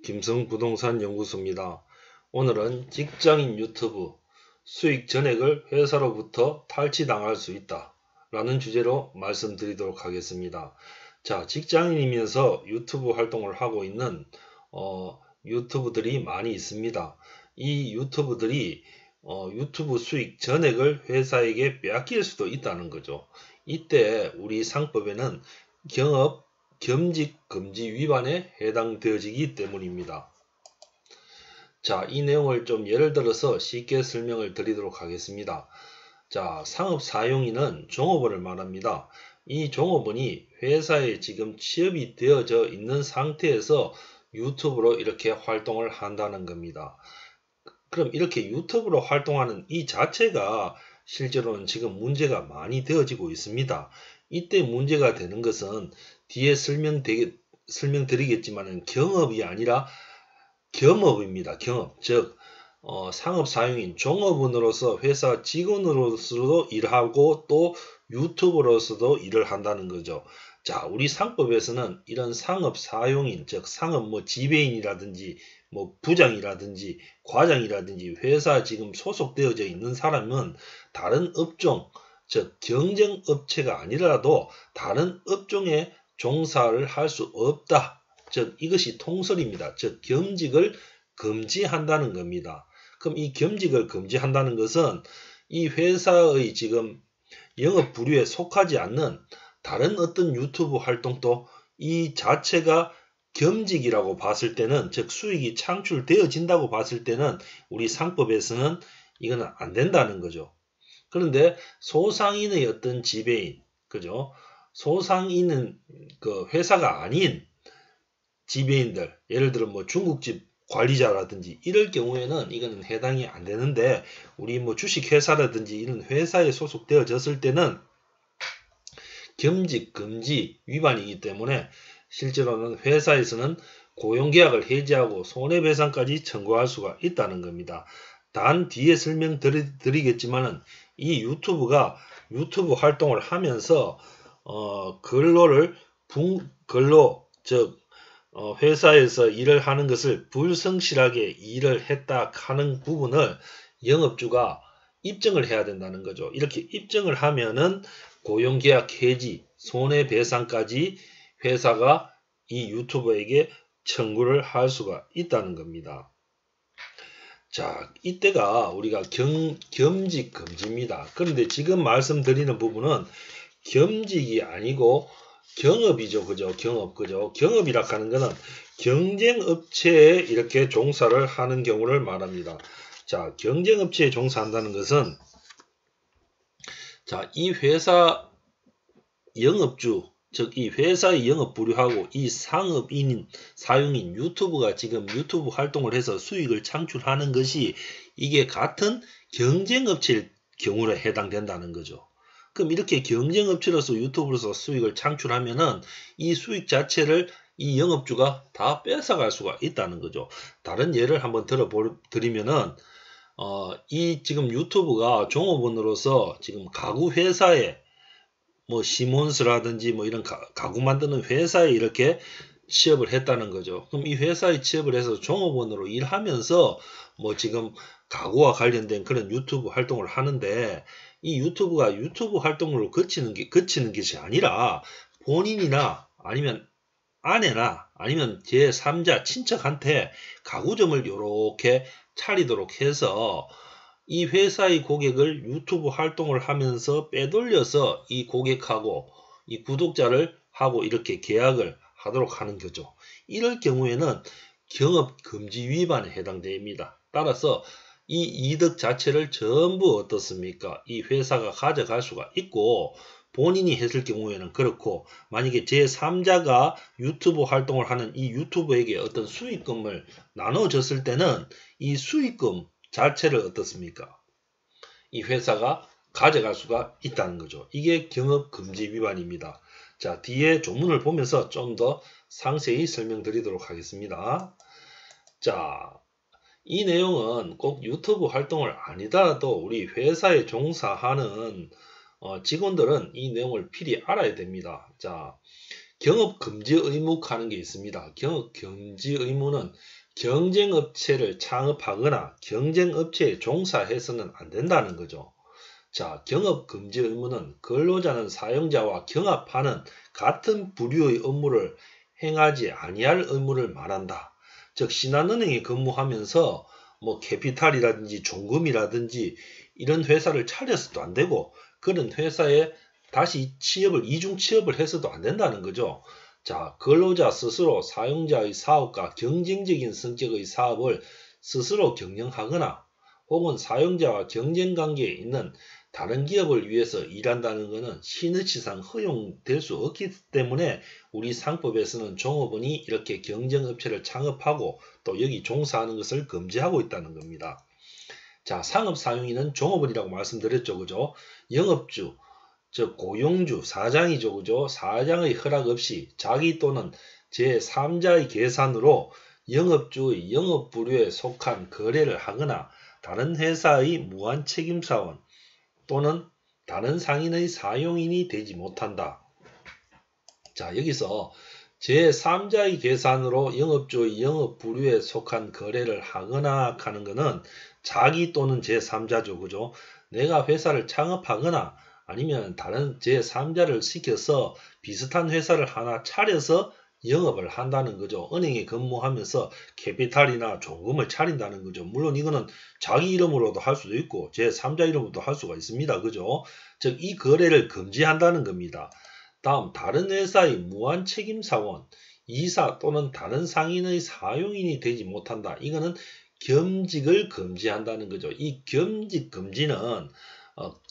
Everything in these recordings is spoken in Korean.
김성부동산 연구소입니다. 오늘은 직장인 유튜브 수익 전액을 회사로부터 탈취당할 수 있다 라는 주제로 말씀드리도록 하겠습니다. 자, 직장인이면서 유튜브 활동을 하고 있는 유튜브들이 많이 있습니다. 이 유튜브들이 유튜브 수익 전액을 회사에게 빼앗길 수도 있다는 거죠. 이때 우리 상법에는 경업 겸직 금지 위반에 해당되어지기 때문입니다. 자, 이 내용을 좀 예를 들어서 쉽게 설명을 드리도록 하겠습니다. 자, 상업 사용인은 종업원을 말합니다. 이 종업원이 회사에 지금 취업이 되어져 있는 상태에서 유튜브로 이렇게 활동을 한다는 겁니다. 그럼 이렇게 유튜브로 활동하는 이 자체가 실제로는 지금 문제가 많이 되어지고 있습니다. 이때 문제가 되는 것은 뒤에 설명드리겠지만 경업이 아니라 겸업입니다. 겸업. 즉 상업 사용인 종업원으로서 회사 직원으로서도 일하고 또 유튜버로서도 일을 한다는 거죠. 자, 우리 상법에서는 이런 상업 사용인, 즉 상업 지배인이라든지 부장이라든지 과장이라든지 회사 지금 소속되어져 있는 사람은 다른 업종, 즉 경쟁업체가 아니라도 다른 업종에 종사를 할 수 없다. 즉 이것이 통설입니다. 즉 겸직을 금지한다는 겁니다. 그럼 이 겸직을 금지한다는 것은 이 회사의 지금 영업 부류에 속하지 않는 다른 어떤 유튜브 활동도 이 자체가 겸직이라고 봤을 때는, 즉 수익이 창출되어진다고 봤을 때는 우리 상법에서는 이거는 안 된다는 거죠. 그런데 소상인의 어떤 지배인, 그죠? 소상인은 그 회사가 아닌 지배인들, 예를 들어 중국집 관리자라든지 이럴 경우에는 이거는 해당이 안 되는데, 우리 주식회사라든지 이런 회사에 소속되어졌을 때는 겸직 금지 위반이기 때문에 실제로는 회사에서는 고용계약을 해지하고 손해배상까지 청구할 수가 있다는 겁니다. 단 뒤에 설명드리겠지만은 이 유튜브가 유튜브 활동을 하면서 즉 회사에서 일을 하는 것을 불성실하게 일을 했다 하는 부분을 영업주가 입증을 해야 된다는 거죠. 이렇게 입증을 하면은 고용계약 해지, 손해배상까지 회사가 이 유튜버에게 청구를 할 수가 있다는 겁니다. 자, 이때가 우리가 겸직 금지입니다. 그런데 지금 말씀드리는 부분은 겸직이 아니고 경업이죠. 그죠? 경업. 그죠? 경업이라 하는 것은 경쟁업체에 이렇게 종사를 하는 경우를 말합니다. 자, 경쟁업체에 종사한다는 것은, 자, 이 회사 영업주, 즉 이 회사의 영업 부류하고 이 상업인, 사용인 유튜브가 지금 유튜브 활동을 해서 수익을 창출하는 것이 이게 같은 경쟁업체일 경우에 해당된다는 거죠. 그럼 이렇게 경쟁업체로서 유튜브로서 수익을 창출하면은 이 수익 자체를 이 영업주가 다 뺏어갈 수가 있다는 거죠. 다른 예를 한번 드리면은 이 지금 유튜브가 종업원으로서 지금 가구 회사에 시몬스라든지 이런 가구 만드는 회사에 이렇게 취업을 했다는 거죠. 그럼 이 회사에 취업을 해서 종업원으로 일하면서 지금 가구와 관련된 그런 유튜브 활동을 하는데, 이 유튜브가 유튜브 활동으로 그치는 것이 아니라 본인이나 아니면 아내나 아니면 제3자 친척한테 가구점을 이렇게 차리도록 해서 이 회사의 고객을 유튜브 활동을 하면서 빼돌려서 이 고객하고 이 구독자를 하고 이렇게 계약을 하도록 하는 거죠. 이럴 경우에는 경업금지 위반에 해당됩니다. 따라서 이 이득 자체를 전부 어떻습니까? 이 회사가 가져갈 수가 있고, 본인이 했을 경우에는 그렇고, 만약에 제3자가 유튜브 활동을 하는 이 유튜버에게 어떤 수익금을 나눠줬을 때는 이 수익금 자체를 어떻습니까? 이 회사가 가져갈 수가 있다는 거죠. 이게 경업금지 위반입니다. 자, 뒤에 조문을 보면서 좀 더 상세히 설명드리도록 하겠습니다. 자, 이 내용은 꼭 유튜브 활동을 아니더라도 우리 회사에 종사하는 직원들은 이 내용을 필히 알아야 됩니다. 자, 경업금지 의무 하는 게 있습니다. 경업금지 의무는 경쟁업체를 창업하거나 경쟁업체에 종사해서는 안 된다는 거죠. 자, 경업금지 의무는 근로자는 사용자와 경합하는 같은 부류의 업무를 행하지 아니할 의무를 말한다. 즉, 신한은행에 근무하면서 뭐 캐피탈이라든지 종금이라든지 이런 회사를 차렸어도 안 되고 그런 회사에 다시 이중 취업을 해서도 안 된다는 거죠. 자, 근로자 스스로 사용자의 사업과 경쟁적인 성격의 사업을 스스로 경영하거나 혹은 사용자와 경쟁관계에 있는 다른 기업을 위해서 일한다는 것은 신의치상 허용될 수 없기 때문에 우리 상법에서는 종업원이 이렇게 경쟁업체를 창업하고 또 여기 종사하는 것을 금지하고 있다는 겁니다. 자, 상업사용인은 종업원이라고 말씀드렸죠. 그죠? 영업주, 즉 고용주, 사장이죠. 그죠? 사장의 허락 없이 자기 또는 제3자의 계산으로 영업주의 영업부류에 속한 거래를 하거나 다른 회사의 무한책임사원 또는 다른 상인의 사용인이 되지 못한다. 자, 여기서 제3자의 계산으로 영업주의 영업부류에 속한 거래를 하거나 하는 것은 자기 또는 제3자죠. 그죠? 내가 회사를 창업하거나 아니면 다른 제3자를 시켜서 비슷한 회사를 하나 차려서 영업을 한다는 거죠. 은행에 근무하면서 캐피탈이나 종금을 차린다는 거죠. 물론 이거는 자기 이름으로도 할 수도 있고 제3자 이름으로도 할 수가 있습니다. 그죠? 즉, 이 거래를 금지한다는 겁니다. 다음, 다른 회사의 무한 책임사원, 이사 또는 다른 상인의 사용인이 되지 못한다. 이거는 겸직을 금지한다는 거죠. 이 겸직 금지는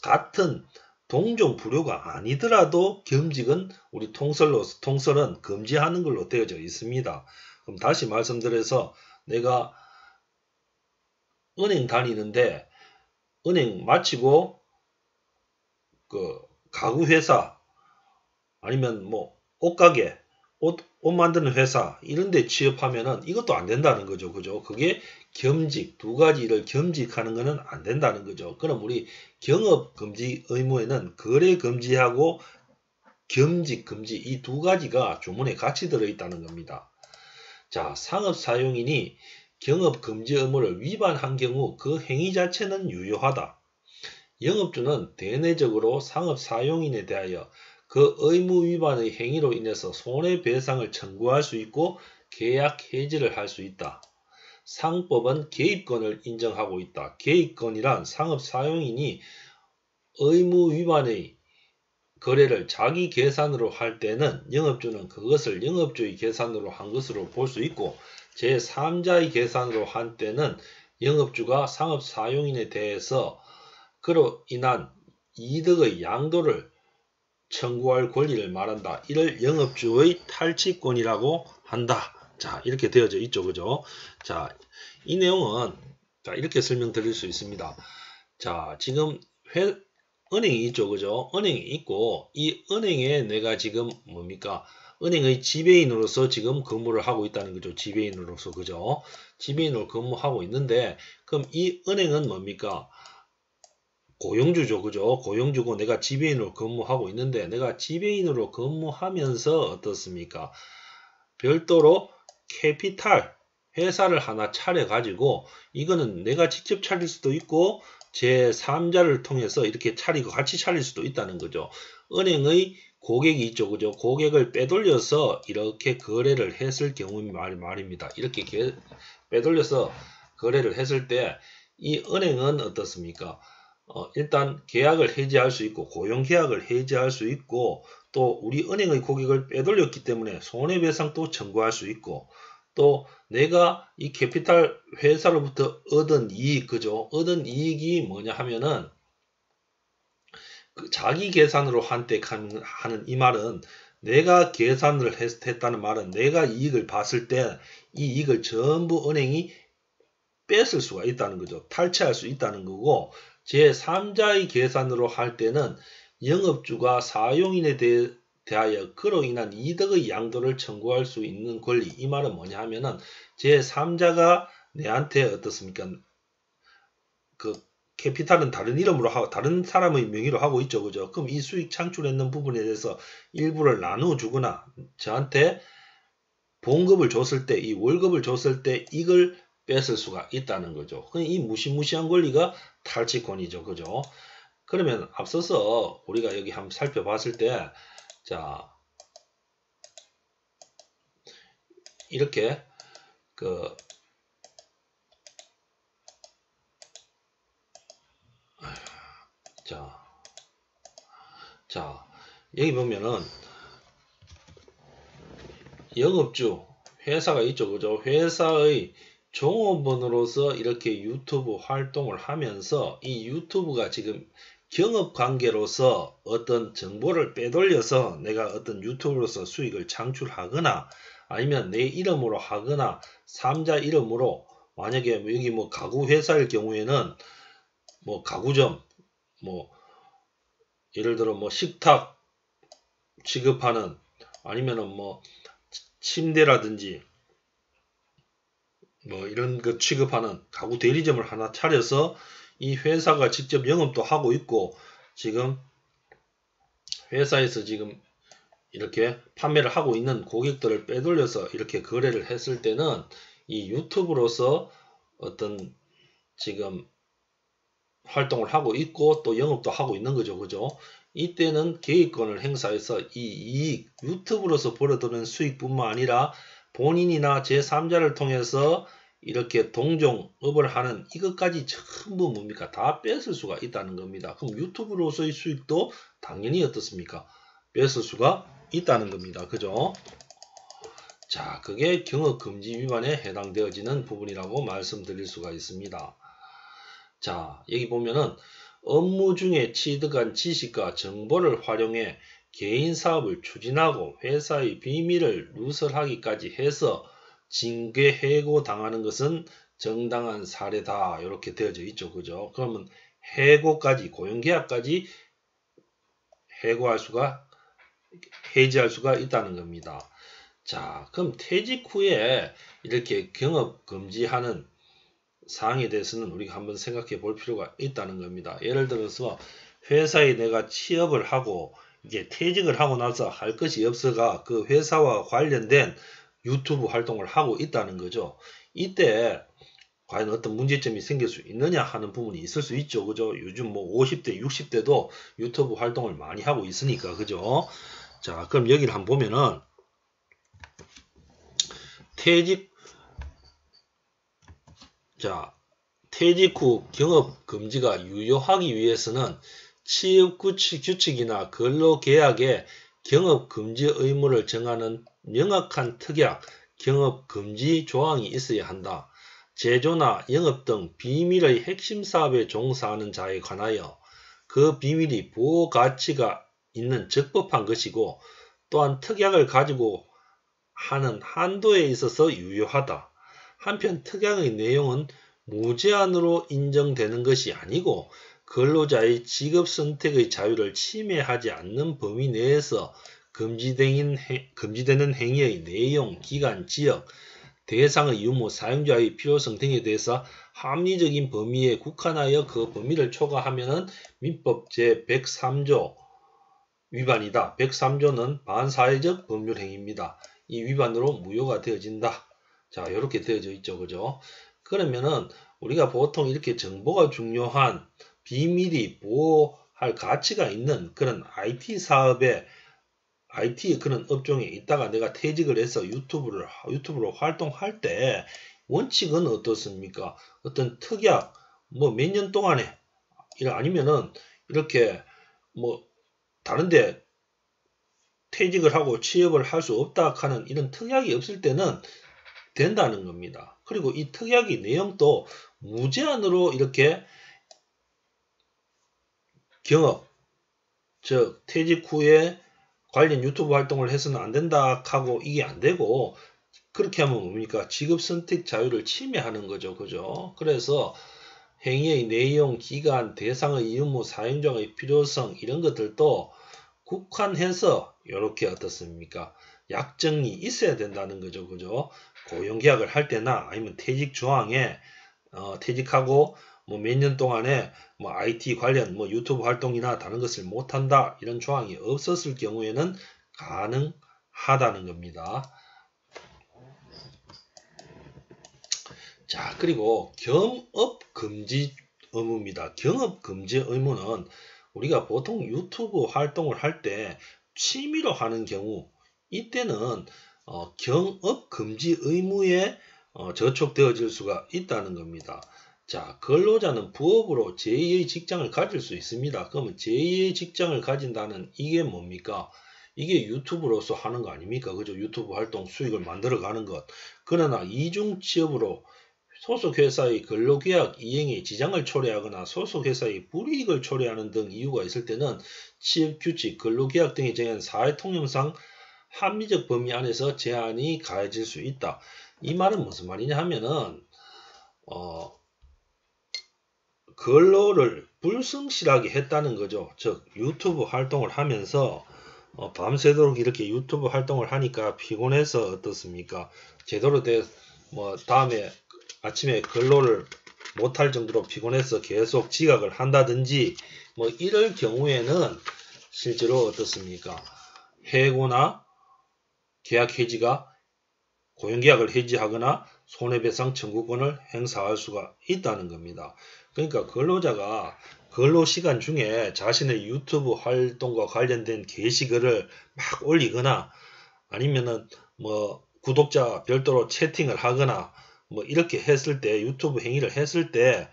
같은 동종 부류가 아니더라도 겸직은 우리 통설은 금지하는 걸로 되어져 있습니다. 그럼 다시 말씀드려서 내가 은행 다니는데 은행 마치고 그 가구회사 아니면 뭐 옷가게 옷 만드는 회사 이런 데 취업하면은 이것도 안 된다는 거죠. 그죠? 그게 겸직, 두 가지 일을 겸직하는 것은 안 된다는 거죠. 그럼 우리 경업 금지 의무에는 거래 금지하고 겸직 금지 이 두 가지가 조문에 같이 들어있다는 겁니다. 자, 상업 사용인이 경업 금지 의무를 위반한 경우 그 행위 자체는 유효하다. 영업주는 대내적으로 상업 사용인에 대하여 그 의무 위반의 행위로 인해서 손해배상을 청구할 수 있고 계약 해지를 할 수 있다. 상법은 개입권을 인정하고 있다. 개입권이란 상업 사용인이 의무 위반의 거래를 자기 계산으로 할 때는 영업주는 그것을 영업주의 계산으로 한 것으로 볼 수 있고 제3자의 계산으로 한 때는 영업주가 상업 사용인에 대해서 그로 인한 이득의 양도를 청구할 권리를 말한다. 이를 영업주의 탈취권이라고 한다. 자, 이렇게 되어져 있죠. 그죠? 자, 이 내용은 자, 이렇게 설명드릴 수 있습니다. 자, 지금 은행이 있죠. 그죠? 은행이 있고 이 은행에 내가 지금 뭡니까? 은행의 지배인으로서 지금 근무를 하고 있다는 거죠. 지배인으로서. 그죠? 지배인으로 근무하고 있는데 그럼 이 은행은 뭡니까? 고용주죠. 그죠? 고용주고 내가 지배인으로 근무하고 있는데 내가 지배인으로 근무하면서 어떻습니까? 별도로 캐피탈 회사를 하나 차려가지고 이거는 내가 직접 차릴 수도 있고 제3자를 통해서 이렇게 차리고 같이 차릴 수도 있다는 거죠. 은행의 고객이 있죠. 그죠? 고객을 빼돌려서 이렇게 거래를 했을 경우 말입니다. 이렇게 빼돌려서 거래를 했을 때 이 은행은 어떻습니까? 일단 계약을 해지할 수 있고 고용계약을 해지할 수 있고 또 우리 은행의 고객을 빼돌렸기 때문에 손해배상도 청구할 수 있고 또 내가 이 캐피탈 회사로부터 얻은 이익, 그죠? 얻은 이익이 뭐냐 하면은 그 자기 계산으로 한때 하는 이 말은 내가 계산을 했다는 말은 내가 이익을 봤을 때 이 이익을 전부 은행이 뺏을 수가 있다는 거죠. 탈취할 수 있다는 거고 제3자의 계산으로 할 때는 영업주가 사용인에 대하여 그로 인한 이득의 양도를 청구할 수 있는 권리. 이 말은 뭐냐 하면은 제3자가 내한테 어떻습니까? 그 캐피탈은 다른 이름으로 하고 다른 사람의 명의로 하고 있죠. 그죠? 그럼 이 수익 창출했는 부분에 대해서 일부를 나누어 주거나 저한테 봉급을 줬을 때, 이 월급을 줬을 때 이걸 뺏을 수가 있다는 거죠. 이 무시무시한 권리가 탈취권이죠. 그죠? 그러면 앞서서 우리가 여기 한번 살펴봤을 때, 자, 이렇게 자, 여기 보면은 영업주 회사가 있죠. 그죠? 회사의 종업원으로서 이렇게 유튜브 활동을 하면서 이 유튜브가 지금 경업관계로서 어떤 정보를 빼돌려서 내가 어떤 유튜브로서 수익을 창출하거나 아니면 내 이름으로 하거나 3자 이름으로 만약에 여기 뭐 가구 회사일 경우에는 뭐 가구점 뭐 예를 들어 뭐 식탁 취급하는 아니면은 뭐 침대라든지 뭐 이런 거 취급하는 가구 대리점을 하나 차려서 이 회사가 직접 영업도 하고 있고 지금 회사에서 지금 이렇게 판매를 하고 있는 고객들을 빼돌려서 이렇게 거래를 했을 때는 이 유튜브로서 어떤 지금 활동을 하고 있고 또 영업도 하고 있는 거죠. 그죠? 이때는 개입권을 행사해서 이 이익, 유튜브로서 벌어들이는 수익뿐만 아니라 본인이나 제3자를 통해서 이렇게 동종업을 하는 이것까지 전부 뭡니까? 다 뺏을 수가 있다는 겁니다. 그럼 유튜브로서의 수익도 당연히 어떻습니까? 뺏을 수가 있다는 겁니다. 그죠? 자, 그게 경업금지 위반에 해당되어지는 부분이라고 말씀드릴 수가 있습니다. 자, 여기 보면은 업무 중에 취득한 지식과 정보를 활용해 개인 사업을 추진하고 회사의 비밀을 누설하기까지 해서 징계 해고 당하는 것은 정당한 사례다. 이렇게 되어져 있죠. 그죠? 그러면 해고까지 고용계약까지 해지할 수가 있다는 겁니다. 자, 그럼 퇴직 후에 이렇게 경업 금지하는 사항에 대해서는 우리가 한번 생각해 볼 필요가 있다는 겁니다. 예를 들어서 회사에 내가 취업을 하고 이게 퇴직을 하고 나서 할 것이 없어가 그 회사와 관련된 유튜브 활동을 하고 있다는 거죠. 이때 과연 어떤 문제점이 생길 수 있느냐 하는 부분이 있을 수 있죠. 그죠? 요즘 뭐 50대, 60대도 유튜브 활동을 많이 하고 있으니까. 그죠? 자, 그럼 여기를 한번 보면은 퇴직 후 경업 금지가 유효하기 위해서는 취업 규칙이나 근로계약에 경업 금지 의무를 정하는 명확한 특약, 경업 금지 조항이 있어야 한다. 제조나 영업 등 비밀의 핵심 사업에 종사하는 자에 관하여 그 비밀이 보호 가치가 있는 적법한 것이고 또한 특약을 가지고 하는 한도에 있어서 유효하다. 한편 특약의 내용은 무제한으로 인정되는 것이 아니고 근로자의 직업 선택의 자유를 침해하지 않는 범위 내에서 금지되는 행위의 내용, 기간, 지역, 대상의 유무, 사용자의 필요성 등에 대해서 합리적인 범위에 국한하여 그 범위를 초과하면 민법 제103조 위반이다. 103조는 반사회적 법률행위입니다. 이 위반으로 무효가 되어진다. 자, 이렇게 되어져 있죠. 그죠? 그러면은 우리가 보통 이렇게 정보가 중요한 비밀이 보호할 가치가 있는 그런 IT 사업에 IT 그런 업종에 있다가 내가 퇴직을 해서 유튜브로 활동할 때 원칙은 어떻습니까? 어떤 특약 뭐 몇 년 동안에 아니면은 이렇게 뭐 다른데 퇴직을 하고 취업을 할 수 없다 하는 이런 특약이 없을 때는 된다는 겁니다. 그리고 이 특약의 내용도 무제한으로 이렇게 즉 퇴직 후에 관련 유튜브 활동을 해서는 안 된다 하고 이게 안 되고 그렇게 하면 뭡니까? 직업 선택 자유를 침해하는 거죠. 그죠? 그래서 행위의 내용, 기간, 대상의 유무, 사용자의 필요성 이런 것들도 국한해서 이렇게 어떻습니까? 약정이 있어야 된다는 거죠. 그죠? 고용계약을 할 때나 아니면 퇴직 조항에 퇴직하고 뭐 몇 년 동안에 뭐 IT 관련 뭐 유튜브 활동이나 다른 것을 못한다 이런 조항이 없었을 경우에는 가능하다는 겁니다. 자, 그리고 경업금지 의무입니다. 경업금지 의무는 우리가 보통 유튜브 활동을 할 때 취미로 하는 경우 이때는 경업금지 의무에 저촉되어질 수가 있다는 겁니다. 자, 근로자는 부업으로 제2의 직장을 가질 수 있습니다. 그러면 제2의 직장을 가진다는 이게 뭡니까? 이게 유튜브로서 하는 거 아닙니까? 그죠? 유튜브 활동 수익을 만들어 가는 것. 그러나 이중 취업으로 소속회사의 근로계약 이행에 지장을 초래하거나 소속회사의 불이익을 초래하는 등 이유가 있을 때는 취업규칙, 근로계약 등에 정한 사회통념상 합리적 범위 안에서 제한이 가해질 수 있다. 이 말은 무슨 말이냐 하면은 근로를 불성실하게 했다는 거죠. 즉 유튜브 활동을 하면서 밤새도록 이렇게 유튜브 활동을 하니까 피곤해서 어떻습니까? 제대로 뭐 다음에 아침에 근로를 못할 정도로 피곤해서 계속 지각을 한다든지 뭐 이럴 경우에는 실제로 어떻습니까? 해고나 계약 해지가 고용계약을 해지하거나 손해배상 청구권을 행사할 수가 있다는 겁니다. 그러니까 근로자가 근로시간 중에 자신의 유튜브 활동과 관련된 게시글을 막 올리거나 아니면은 뭐 구독자 별도로 채팅을 하거나 뭐 이렇게 했을 때 유튜브 행위를 했을 때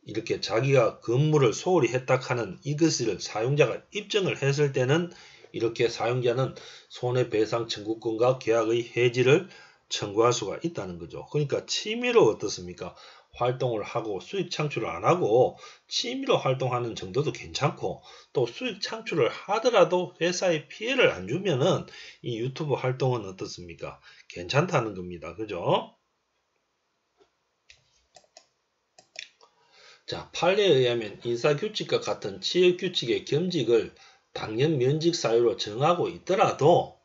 이렇게 자기가 근무를 소홀히 했다 하는 이것을 사용자가 입증을 했을 때는 이렇게 사용자는 손해배상 청구권과 계약의 해지를 청구할 수가 있다는 거죠. 그러니까 취미로 어떻습니까? 활동을 하고 수익 창출을 안 하고 취미로 활동하는 정도도 괜찮고 또 수익 창출을 하더라도 회사에 피해를 안 주면은 이 유튜브 활동은 어떻습니까? 괜찮다는 겁니다. 그죠? 자, 판례에 의하면 인사규칙과 같은 취업규칙의 겸직을 당연 면직 사유로 정하고 있더라도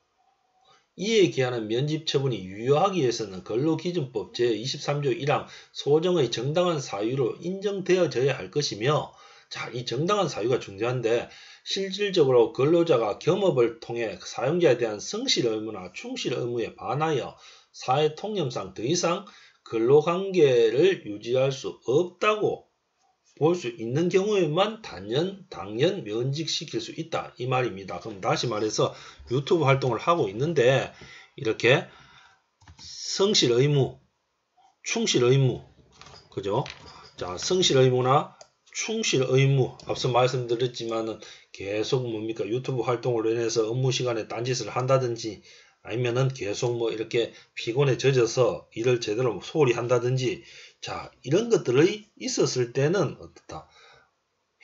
이에 기하는 면집 처분이 유효하기 위해서는 근로기준법 제23조 1항 소정의 정당한 사유로 인정되어져야 할 것이며 자, 이 정당한 사유가 중요한데 실질적으로 근로자가 겸업을 통해 사용자에 대한 성실 의무나 충실 의무에 반하여 사회통념상 더 이상 근로관계를 유지할 수 없다고 볼 수 있는 경우에만 당연 면직시킬 수 있다 이 말입니다. 그럼 다시 말해서 유튜브 활동을 하고 있는데 이렇게 성실 의무, 충실 의무, 그죠? 자, 성실 의무나 충실 의무 앞서 말씀드렸지만은 계속 뭡니까 유튜브 활동으로 인해서 업무 시간에 딴짓을 한다든지 아니면은 계속 뭐 이렇게 피곤에 젖어서 일을 제대로 소홀히 한다든지 자, 이런 것들이 있었을 때는 어떻다?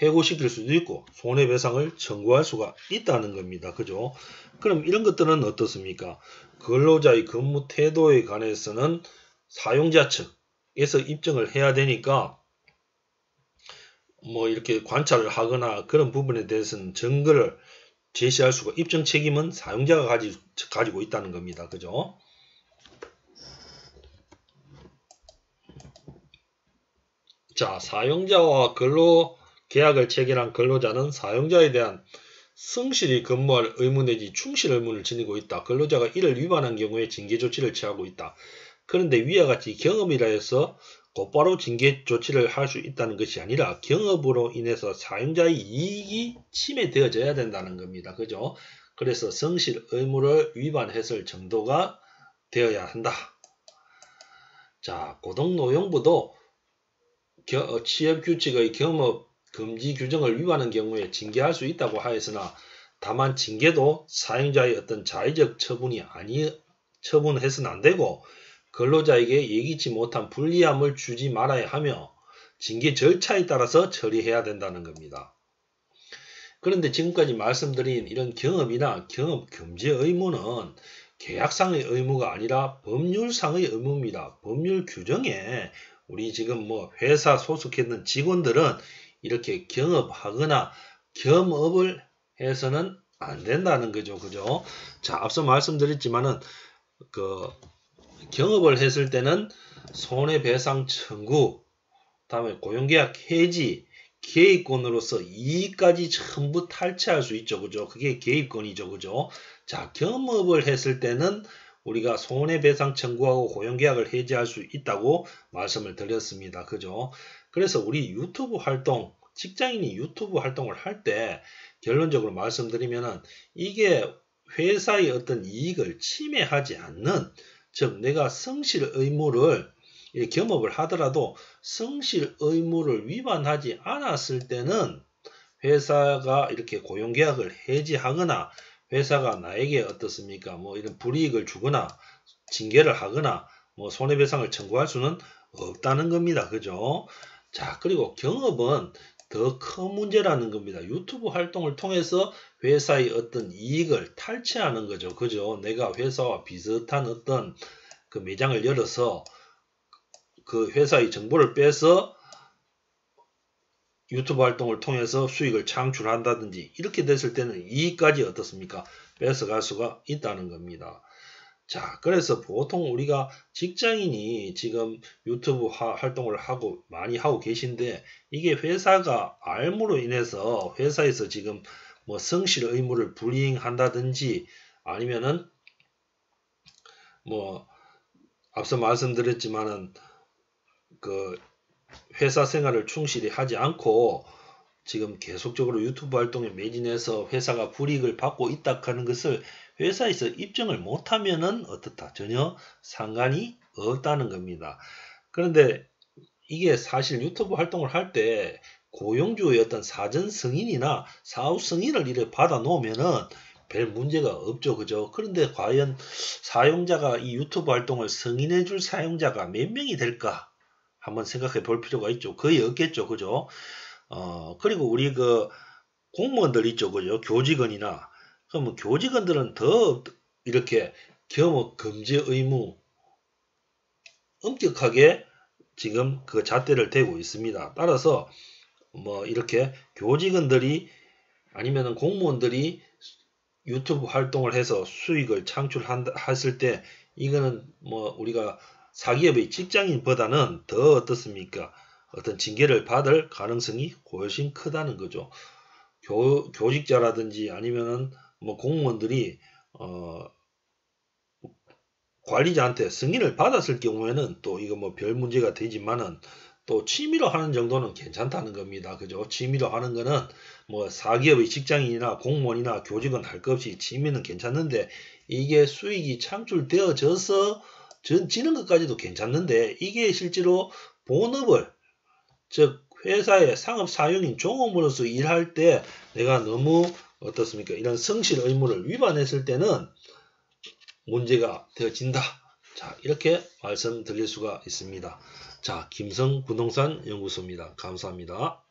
해고시킬 수도 있고 손해배상을 청구할 수가 있다는 겁니다. 그죠? 그럼 이런 것들은 어떻습니까? 근로자의 근무 태도에 관해서는 사용자 측에서 입증을 해야 되니까 뭐 이렇게 관찰을 하거나 그런 부분에 대해서는 증거를 제시할 수가 입증 책임은 사용자가 가지고 있다는 겁니다. 그죠? 자, 사용자와 근로 계약을 체결한 근로자는 사용자에 대한 성실히 근무할 의무 내지 충실 의무를 지니고 있다. 근로자가 이를 위반한 경우에 징계 조치를 취하고 있다. 그런데 위와 같이 경업이라 해서 곧바로 징계 조치를 할 수 있다는 것이 아니라 경업으로 인해서 사용자의 이익이 침해되어져야 된다는 겁니다. 그죠? 그래서 성실 의무를 위반했을 정도가 되어야 한다. 자, 고등노동부도 취업규칙의 경업 금지 규정을 위반한 경우에 징계할 수 있다고 하였으나 다만 징계도 사용자의 어떤 자의적 처분해서는 안 되고 근로자에게 예기치 못한 불리함을 주지 말아야 하며 징계 절차에 따라서 처리해야 된다는 겁니다. 그런데 지금까지 말씀드린 이런 경업이나 경업 금지 의무는 계약상의 의무가 아니라 법률상의 의무입니다. 법률 규정에 우리 지금 뭐 회사 소속했던 직원들은 이렇게 경업하거나 겸업을 해서는 안 된다는 거죠. 그죠? 자, 앞서 말씀드렸지만은 경업을 했을 때는 손해배상 청구 다음에 고용계약 해지, 개입권으로서 이익까지 전부 탈취할 수 있죠. 그죠? 그게 개입권이죠. 그죠? 자, 겸업을 했을 때는 우리가 손해배상 청구하고 고용계약을 해지할 수 있다고 말씀을 드렸습니다. 그죠? 그래서 우리 유튜브 활동, 직장인이 유튜브 활동을 할 때 결론적으로 말씀드리면은 이게 회사의 어떤 이익을 침해하지 않는, 즉 내가 성실 의무를 겸업을 하더라도 성실 의무를 위반하지 않았을 때는 회사가 이렇게 고용계약을 해지하거나 회사가 나에게 어떻습니까? 뭐 이런 불이익을 주거나 징계를 하거나 뭐 손해배상을 청구할 수는 없다는 겁니다. 그죠? 자, 그리고 경업은 더 큰 문제라는 겁니다. 유튜브 활동을 통해서 회사의 어떤 이익을 탈취하는 거죠. 그죠? 내가 회사와 비슷한 어떤 그 매장을 열어서 그 회사의 정보를 빼서 유튜브 활동을 통해서 수익을 창출한다든지 이렇게 됐을 때는 이익까지 어떻습니까? 뺏어갈 수가 있다는 겁니다. 자, 그래서 보통 우리가 직장인이 지금 유튜브 활동을 많이 하고 계신데 이게 회사가 알무로 인해서 회사에서 지금 뭐 성실 의무를 불이행한다든지 아니면은 뭐 앞서 말씀드렸지만은 그 회사 생활을 충실히 하지 않고 지금 계속적으로 유튜브 활동에 매진해서 회사가 불이익을 받고 있다 하는 것을 회사에서 입증을 못하면은 어떻다? 전혀 상관이 없다는 겁니다. 그런데 이게 사실 유튜브 활동을 할 때 고용주의 어떤 사전 승인이나 사후 승인을 이렇게 받아 놓으면은 별 문제가 없죠. 그죠? 그런데 과연 사용자가 이 유튜브 활동을 승인해 줄 사용자가 몇 명이 될까? 한번 생각해 볼 필요가 있죠. 거의 없겠죠. 그죠? 그리고 우리 그 공무원들 있죠. 그죠? 교직원이나, 그러면 교직원들은 더 이렇게 겸업 금지 의무 엄격하게 지금 그 잣대를 대고 있습니다. 따라서 뭐 이렇게 교직원들이 아니면은 공무원들이 유튜브 활동을 해서 수익을 창출했을 때 이거는 뭐 우리가 사기업의 직장인보다는 더 어떻습니까? 어떤 징계를 받을 가능성이 훨씬 크다는 거죠. 교직자라든지 아니면은 뭐 공무원들이 관리자한테 승인을 받았을 경우에는 또 이거 뭐 별 문제가 되지만은 또 취미로 하는 정도는 괜찮다는 겁니다. 그죠? 취미로 하는 거는 뭐 사기업의 직장인이나 공무원이나 교직원 할 것 없이 취미는 괜찮는데 이게 수익이 창출되어져서 지는 것까지도 괜찮는데 이게 실제로 본업을, 즉 회사의 상업 사용인 종업으로서 일할 때 내가 너무 어떻습니까? 이런 성실 의무를 위반했을 때는 문제가 되어진다. 자, 이렇게 말씀드릴 수가 있습니다. 자, 김성부동산 연구소입니다. 감사합니다.